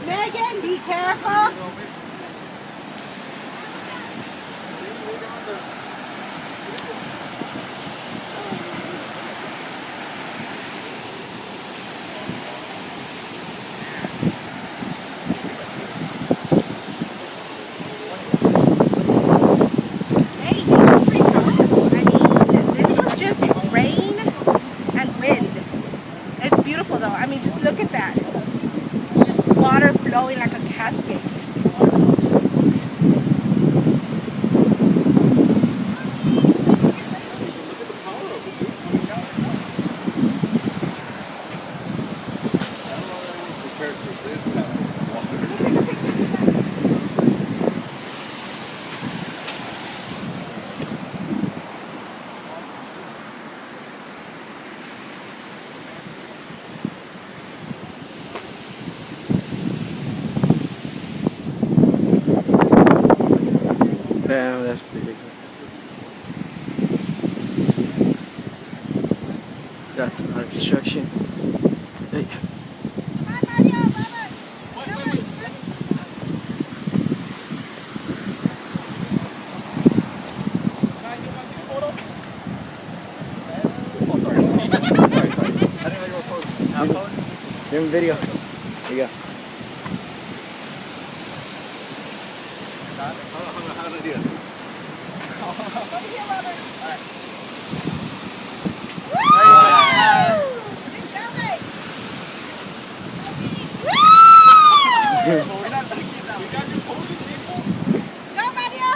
Megan, be careful. Hey, it's pretty calm. I mean, this was just rain and wind. It's beautiful though. I mean, just look at that. It's just water flowing like a cascade. Damn, that's pretty good. That's our instruction. Hey. Sorry. I didn't know you were posting. Give him video. There you go. How do I do it? Go, Maria!